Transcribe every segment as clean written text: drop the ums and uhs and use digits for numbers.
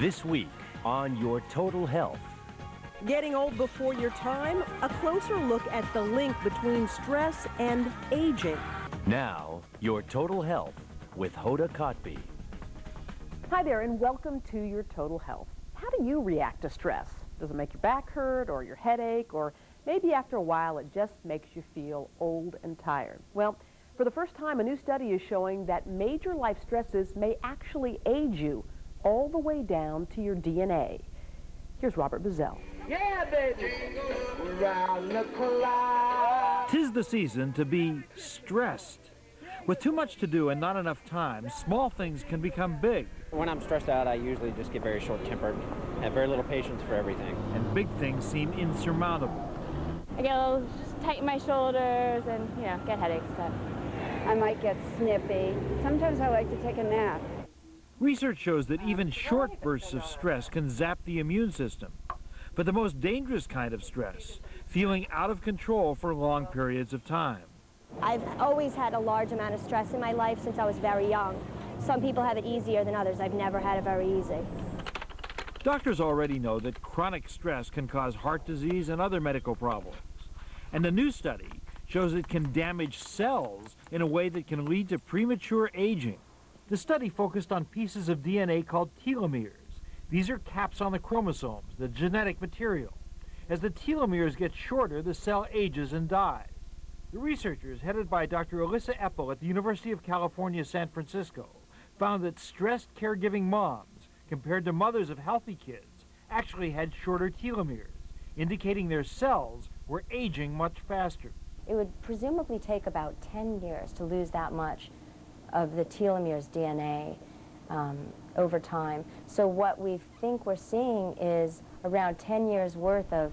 This week on Your Total Health. Getting old before your time? A closer look at the link between stress and aging. Now, Your Total Health with Hoda Kotb. Hi there, and welcome to Your Total Health. How do you react to stress? Does it make your back hurt or your headache, or maybe after a while it just makes you feel old and tired? Well, for the first time, a new study is showing that major life stresses may actually age you all the way down to your DNA. Here's Robert Bazell. Yeah, baby, round the clock. 'Tis the season to be stressed. With too much to do and not enough time, small things can become big. When I'm stressed out, I usually just get very short-tempered, have very little patience for everything. And big things seem insurmountable. I get a little tight in my shoulders and, get headaches, but I might get snippy. Sometimes I like to take a nap. Research shows that even short bursts of stress can zap the immune system. But the most dangerous kind of stress, feeling out of control for long periods of time. I've always had a large amount of stress in my life since I was very young. Some people have it easier than others. I've never had it very easy. Doctors already know that chronic stress can cause heart disease and other medical problems. And a new study shows it can damage cells in a way that can lead to premature aging. The study focused on pieces of DNA called telomeres. These are caps on the chromosomes, the genetic material. As the telomeres get shorter, the cell ages and dies. The researchers, headed by Dr. Alyssa Eppel at the University of California, San Francisco, found that stressed caregiving moms, compared to mothers of healthy kids, actually had shorter telomeres, indicating their cells were aging much faster. It would presumably take about 10 years to lose that much of the telomeres DNA over time. So what we think we're seeing is around 10 years worth of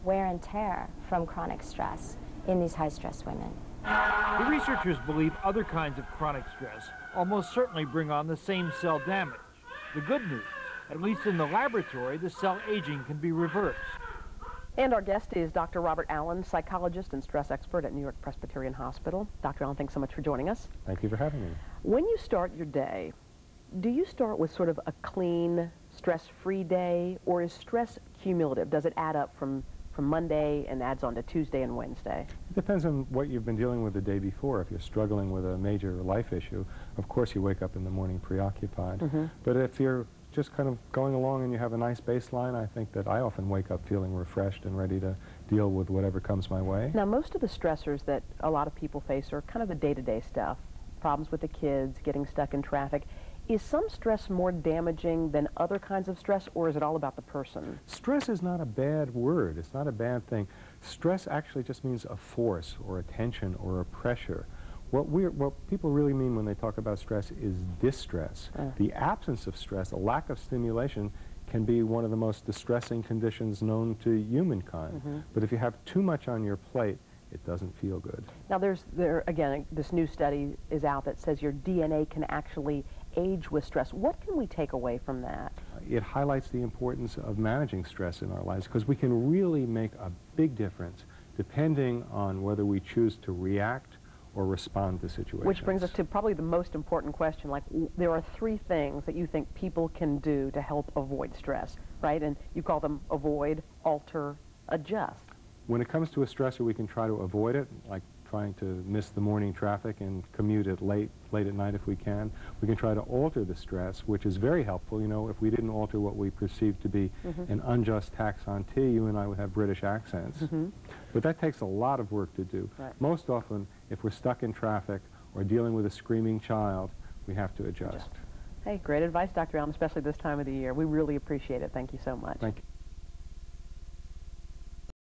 wear and tear from chronic stress in these high-stress women. The researchers believe other kinds of chronic stress almost certainly bring on the same cell damage. The good news, at least in the laboratory, the cell aging can be reversed. And our guest is Dr. Robert Allan, psychologist and stress expert at New York Presbyterian Hospital. Dr. Allan, thanks so much for joining us. Thank you for having me. When you start your day, do you start with sort of a clean, stress-free day, or is stress cumulative? Does it add up from Monday and adds on to Tuesday and Wednesday? It depends on what you've been dealing with the day before. If you're struggling with a major life issue, of course you wake up in the morning preoccupied. But if you're just kind of going along and you have a nice baseline, I think that I often wake up feeling refreshed and ready to deal with whatever comes my way. Now, most of the stressors that a lot of people face are kind of the day-to-day stuff, problems with the kids, getting stuck in traffic. Is some stress more damaging than other kinds of stress, or is it all about the person? Stress is not a bad word. It's not a bad thing. Stress actually just means a force or a tension or a pressure. What people really mean when they talk about stress is distress. The absence of stress, a lack of stimulation, can be one of the most distressing conditions known to humankind. But if you have too much on your plate, it doesn't feel good. Now, again, this new study is out that says your DNA can actually age with stress. What can we take away from that? It highlights the importance of managing stress in our lives, because we can really make a big difference depending on whether we choose to react or respond to situations. Which brings us to probably the most important question, like there are 3 things that you think people can do to help avoid stress, right? And you call them avoid, alter, adjust. When it comes to a stressor, we can try to avoid it, like trying to miss the morning traffic and commute it late at night if we can. We can try to alter the stress, which is very helpful. You know, if we didn't alter what we perceive to be an unjust tax on tea, you and I would have British accents. But that takes a lot of work to do. Most often, if we're stuck in traffic or dealing with a screaming child, we have to adjust. Hey, great advice, Dr. Allan, especially this time of the year. We really appreciate it. Thank you so much. Thank you.